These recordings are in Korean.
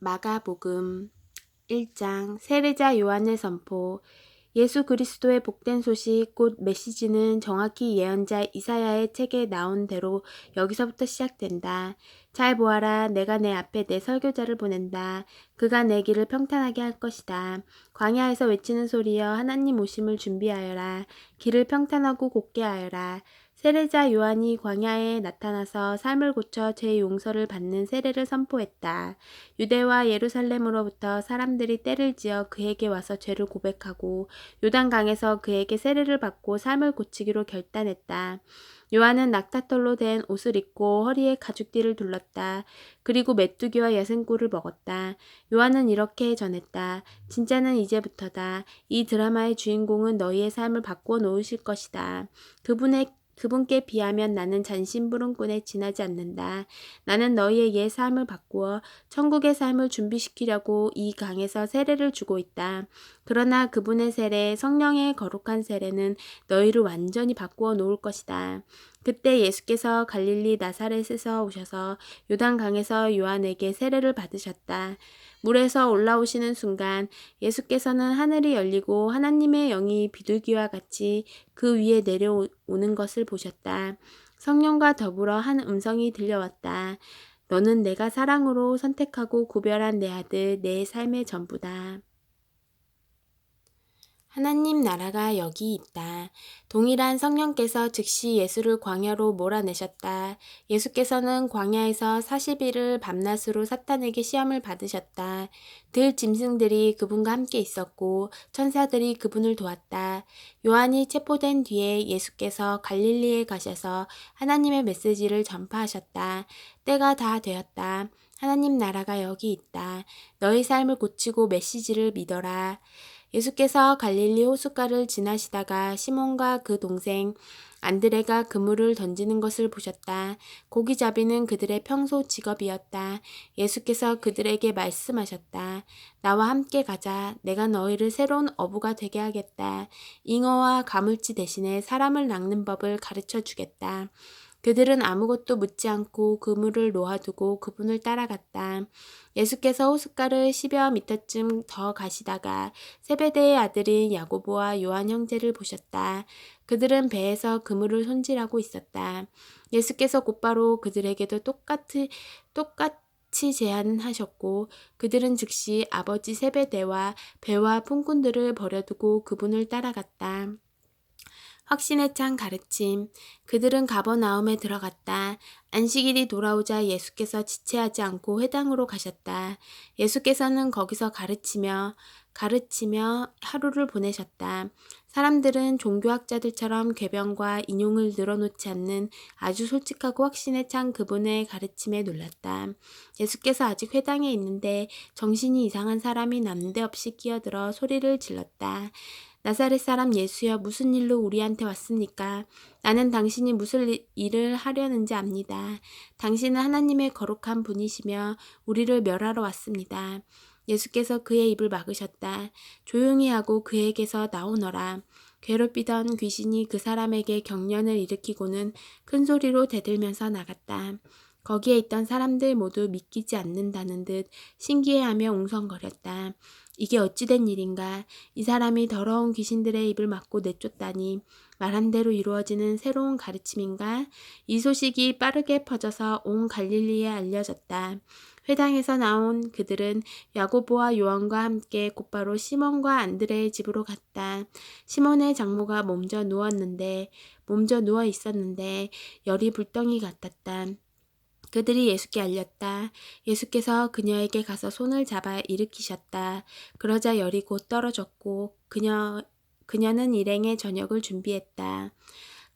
마가복음 1장 세례자 요한의 선포. 예수 그리스도의 복된 소식 곧 메시지는 정확히 예언자 이사야의 책에 나온 대로 여기서부터 시작된다. 잘 보아라, 내가 내 앞에 내 설교자를 보낸다. 그가 내 길을 평탄하게 할 것이다. 광야에서 외치는 소리여, 하나님 오심을 준비하여라. 길을 평탄하고 곱게 하여라. 세례자 요한이 광야에 나타나서 삶을 고쳐 죄 용서를 받는 세례를 선포했다. 유대와 예루살렘으로부터 사람들이 떼를 지어 그에게 와서 죄를 고백하고 요단강에서 그에게 세례를 받고 삶을 고치기로 결단했다. 요한은 낙타털로 된 옷을 입고 허리에 가죽띠를 둘렀다. 그리고 메뚜기와 야생꿀을 먹었다. 요한은 이렇게 전했다. 진짜는 이제부터다. 이 드라마의 주인공은 너희의 삶을 바꾸어 놓으실 것이다. 그분께 비하면 나는 잔심부름꾼에 지나지 않는다. 나는 너희의 옛 삶을 바꾸어 천국의 삶을 준비시키려고 이 강에서 세례를 주고 있다. 그러나 그분의 세례, 성령의 거룩한 세례는 너희를 완전히 바꾸어 놓을 것이다. 그때 예수께서 갈릴리 나사렛에서 오셔서 요단강에서 요한에게 세례를 받으셨다. 물에서 올라오시는 순간 예수께서는 하늘이 열리고 하나님의 영이 비둘기와 같이 그 위에 내려오는 것을 보셨다. 성령과 더불어 한 음성이 들려왔다. 너는 내가 사랑으로 선택하고 구별한 내 아들, 내 삶의 전부다. 하나님 나라가 여기 있다. 동일한 성령께서 즉시 예수를 광야로 몰아내셨다. 예수께서는 광야에서 40일을 밤낮으로 사탄에게 시험을 받으셨다. 들 짐승들이 그분과 함께 있었고 천사들이 그분을 도왔다. 요한이 체포된 뒤에 예수께서 갈릴리에 가셔서 하나님의 메시지를 전파하셨다. 때가 다 되었다. 하나님 나라가 여기 있다. 너희 삶을 고치고 메시지를 믿어라. 예수께서 갈릴리 호숫가를 지나시다가 시몬과 그 동생 안드레가 그물을 던지는 것을 보셨다. 고기잡이는 그들의 평소 직업이었다. 예수께서 그들에게 말씀하셨다. 나와 함께 가자. 내가 너희를 새로운 어부가 되게 하겠다. 잉어와 가물치 대신에 사람을 낚는 법을 가르쳐 주겠다. 그들은 아무것도 묻지 않고 그물을 놓아두고 그분을 따라갔다. 예수께서 호숫가를 10여 미터쯤 더 가시다가 세베대의 아들인 야고보와 요한 형제를 보셨다. 그들은 배에서 그물을 손질하고 있었다. 예수께서 곧바로 그들에게도 똑같이 제안하셨고 그들은 즉시 아버지 세베대와 배와 품꾼들을 버려두고 그분을 따라갔다. 확신에 찬 가르침. 그들은 가버나움에 들어갔다. 안식일이 돌아오자 예수께서 지체하지 않고 회당으로 가셨다. 예수께서는 거기서 가르치며 하루를 보내셨다. 사람들은 종교학자들처럼 궤변과 인용을 늘어놓지 않는 아주 솔직하고 확신에 찬 그분의 가르침에 놀랐다. 예수께서 아직 회당에 있는데 정신이 이상한 사람이 남대없이 끼어들어 소리를 질렀다. 나사렛 사람 예수여, 무슨 일로 우리한테 왔습니까? 나는 당신이 무슨 일을 하려는지 압니다. 당신은 하나님의 거룩한 분이시며 우리를 멸하러 왔습니다. 예수께서 그의 입을 막으셨다. 조용히 하고 그에게서 나오너라. 괴롭히던 귀신이 그 사람에게 경련을 일으키고는 큰 소리로 대들면서 나갔다. 거기에 있던 사람들 모두 믿기지 않는다는 듯 신기해하며 웅성거렸다. 이게 어찌된 일인가? 이 사람이 더러운 귀신들의 입을 막고 내쫓다니 말한 대로 이루어지는 새로운 가르침인가? 이 소식이 빠르게 퍼져서 온 갈릴리에 알려졌다. 회당에서 나온 그들은 야고보와 요한과 함께 곧바로 시몬과 안드레의 집으로 갔다. 시몬의 장모가 몸져 누워 있었는데 열이 불덩이 같았다. 그들이 예수께 알렸다. 예수께서 그녀에게 가서 손을 잡아 일으키셨다. 그러자 열이 곧 떨어졌고 그녀는 일행의 저녁을 준비했다.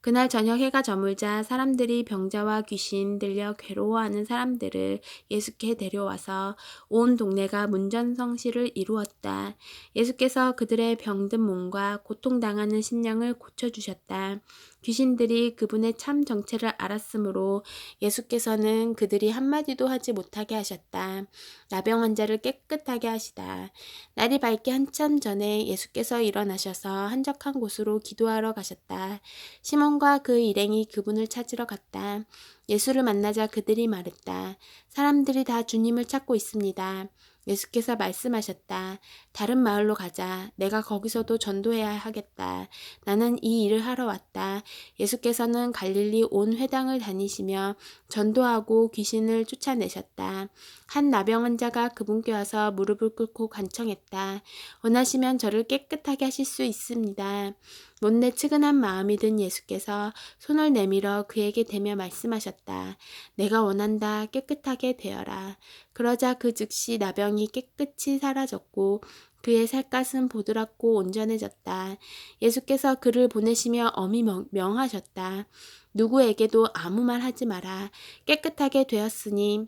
그날 저녁 해가 저물자 사람들이 병자와 귀신 들려 괴로워하는 사람들을 예수께 데려와서 온 동네가 문전성시를 이루었다. 예수께서 그들의 병든 몸과 고통당하는 심령을 고쳐주셨다. 귀신들이 그분의 참 정체를 알았으므로 예수께서는 그들이 한마디도 하지 못하게 하셨다. 나병 환자를 깨끗하게 하시다. 날이 밝기 한참 전에 예수께서 일어나셔서 한적한 곳으로 기도하러 가셨다. 시몬과 그 일행이 그분을 찾으러 갔다. 예수를 만나자 그들이 말했다. 사람들이 다 주님을 찾고 있습니다. 예수께서 말씀하셨다. 다른 마을로 가자. 내가 거기서도 전도해야 하겠다. 나는 이 일을 하러 왔다. 예수께서는 갈릴리 온 회당을 다니시며 전도하고 귀신을 쫓아내셨다. 한 나병 환자가 그분께 와서 무릎을 꿇고 간청했다. 원하시면 저를 깨끗하게 하실 수 있습니다. 못내 측은한 마음이 든 예수께서 손을 내밀어 그에게 대며 말씀하셨다. 내가 원한다. 깨끗하게 되어라. 그러자 그 즉시 나병이 깨끗이 사라졌고 그의 살갗은 보드랍고 온전해졌다. 예수께서 그를 보내시며 엄히 명하셨다. 누구에게도 아무 말 하지 마라. 깨끗하게 되었으니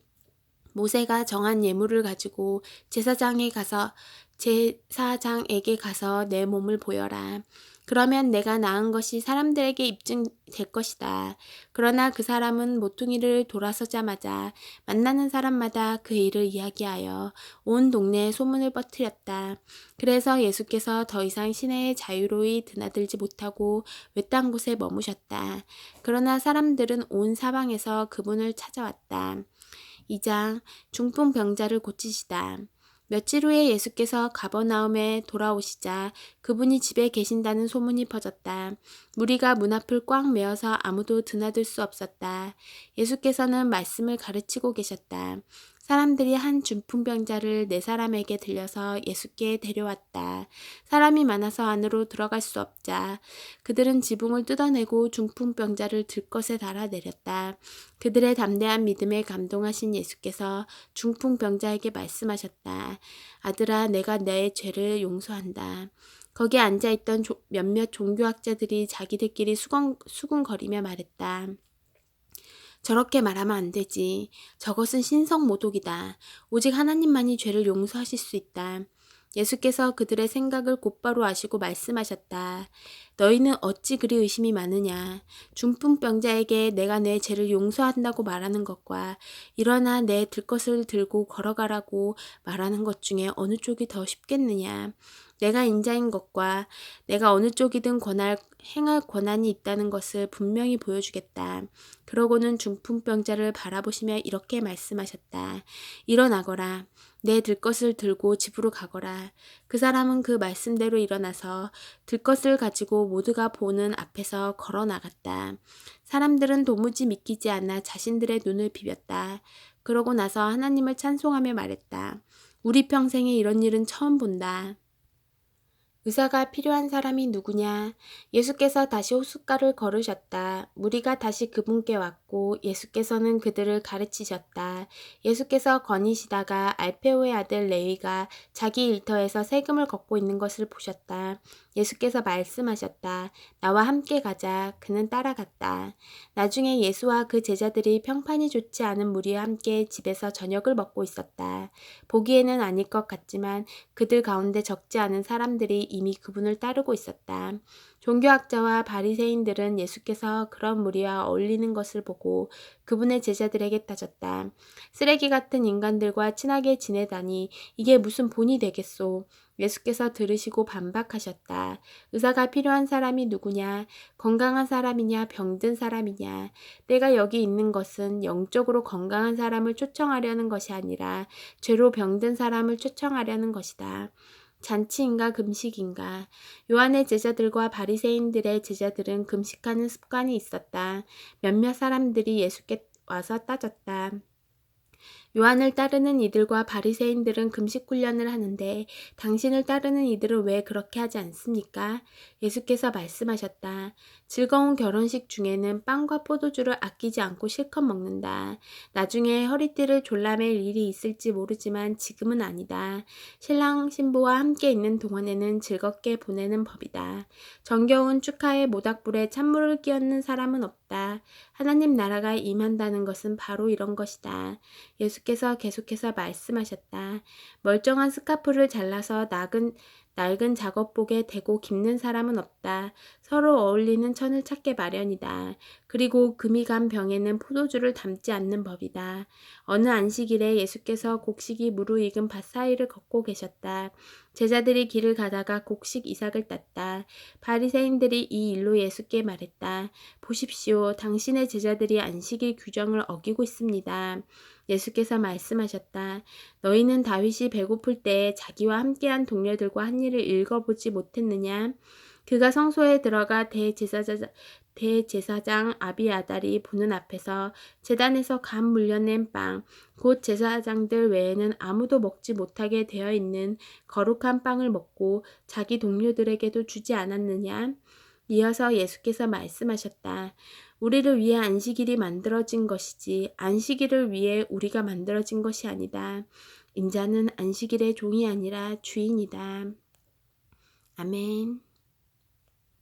모세가 정한 예물을 가지고 제사장에게 가서 내 몸을 보여라. 그러면 내가 낳은 것이 사람들에게 입증될 것이다. 그러나 그 사람은 모퉁이를 돌아서자마자 만나는 사람마다 그 일을 이야기하여 온 동네에 소문을 퍼뜨렸다. 그래서 예수께서 더 이상 시내에 자유로이 드나들지 못하고 외딴 곳에 머무셨다. 그러나 사람들은 온 사방에서 그분을 찾아왔다. 2장 중풍병자를 고치시다. 며칠 후에 예수께서 가버나움에 돌아오시자 그분이 집에 계신다는 소문이 퍼졌다. 무리가 문 앞을 꽉 메어서 아무도 드나들 수 없었다. 예수께서는 말씀을 가르치고 계셨다. 사람들이 한 중풍병자를 네 사람에게 들려서 예수께 데려왔다. 사람이 많아서 안으로 들어갈 수 없자 그들은 지붕을 뜯어내고 중풍병자를 들것에 달아 내렸다. 그들의 담대한 믿음에 감동하신 예수께서 중풍병자에게 말씀하셨다. 아들아, 내가 내 죄를 용서한다. 거기에 앉아있던 몇몇 종교학자들이 자기들끼리 수군거리며 말했다. 저렇게 말하면 안 되지. 저것은 신성모독이다. 오직 하나님만이 죄를 용서하실 수 있다. 예수께서 그들의 생각을 곧바로 아시고 말씀하셨다. 너희는 어찌 그리 의심이 많으냐. 중풍병자에게 내가 내 죄를 용서한다고 말하는 것과 일어나 내 들것을 들고 걸어가라고 말하는 것 중에 어느 쪽이 더 쉽겠느냐. 내가 인자인 것과 내가 어느 쪽이든 행할 권한이 있다는 것을 분명히 보여주겠다. 그러고는 중풍병자를 바라보시며 이렇게 말씀하셨다. 일어나거라. 내 들것을 들고 집으로 가거라. 그 사람은 그 말씀대로 일어나서 들것을 가지고 모두가 보는 앞에서 걸어 나갔다. 사람들은 도무지 믿기지 않아 자신들의 눈을 비볐다. 그러고 나서 하나님을 찬송하며 말했다. 우리 평생에 이런 일은 처음 본다. 의사가 필요한 사람이 누구냐? 예수께서 다시 호숫가를 걸으셨다. 무리가 다시 그분께 왔고 예수께서는 그들을 가르치셨다. 예수께서 거니시다가 알페오의 아들 레위가 자기 일터에서 세금을 걷고 있는 것을 보셨다. 예수께서 말씀하셨다. 나와 함께 가자. 그는 따라갔다. 나중에 예수와 그 제자들이 평판이 좋지 않은 무리와 함께 집에서 저녁을 먹고 있었다. 보기에는 아닐 것 같지만 그들 가운데 적지 않은 사람들이 이미 그분을 따르고 있었다. 종교학자와 바리새인들은 예수께서 그런 무리와 어울리는 것을 보고 그분의 제자들에게 따졌다. 쓰레기 같은 인간들과 친하게 지내다니 이게 무슨 본이 되겠소. 예수께서 들으시고 반박하셨다. 의사가 필요한 사람이 누구냐? 건강한 사람이냐? 병든 사람이냐? 내가 여기 있는 것은 영적으로 건강한 사람을 초청하려는 것이 아니라 죄로 병든 사람을 초청하려는 것이다. 잔치인가 금식인가? 요한의 제자들과 바리새인들의 제자들은 금식하는 습관이 있었다. 몇몇 사람들이 예수께 와서 따졌다. 요한을 따르는 이들과 바리새인들은 금식 훈련을 하는데 당신을 따르는 이들은 왜 그렇게 하지 않습니까? 예수께서 말씀하셨다. 즐거운 결혼식 중에는 빵과 포도주를 아끼지 않고 실컷 먹는다. 나중에 허리띠를 졸라맬 일이 있을지 모르지만 지금은 아니다. 신랑 신부와 함께 있는 동안에는 즐겁게 보내는 법이다. 정겨운 축하의 모닥불에 찬물을 끼얹는 사람은 없다. 하나님 나라가 임한다는 것은 바로 이런 것이다. 예수께서 계속해서 말씀하셨다. 멀쩡한 스카프를 잘라서 낡은 작업복에 대고 깁는 사람은 없다. 서로 어울리는 천을 찾게 마련이다. 그리고 금이 간 병에는 포도주를 담지 않는 법이다. 어느 안식일에 예수께서 곡식이 무르익은 밭 사이를 걷고 계셨다. 제자들이 길을 가다가 곡식 이삭을 땄다. 바리새인들이 이 일로 예수께 말했다. 보십시오. 당신의 제자들이 안식일 규정을 어기고 있습니다. 예수께서 말씀하셨다. 너희는 다윗이 배고플 때 자기와 함께한 동료들과 한 일을 읽어보지 못했느냐? 그가 성소에 들어가 대제사장 아비아달이 보는 앞에서 제단에서 감 물려낸 빵, 곧 제사장들 외에는 아무도 먹지 못하게 되어 있는 거룩한 빵을 먹고 자기 동료들에게도 주지 않았느냐? 이어서 예수께서 말씀하셨다. 우리를 위해 안식일이 만들어진 것이지 안식일을 위해 우리가 만들어진 것이 아니다. 인자는 안식일의 종이 아니라 주인이다. 아멘.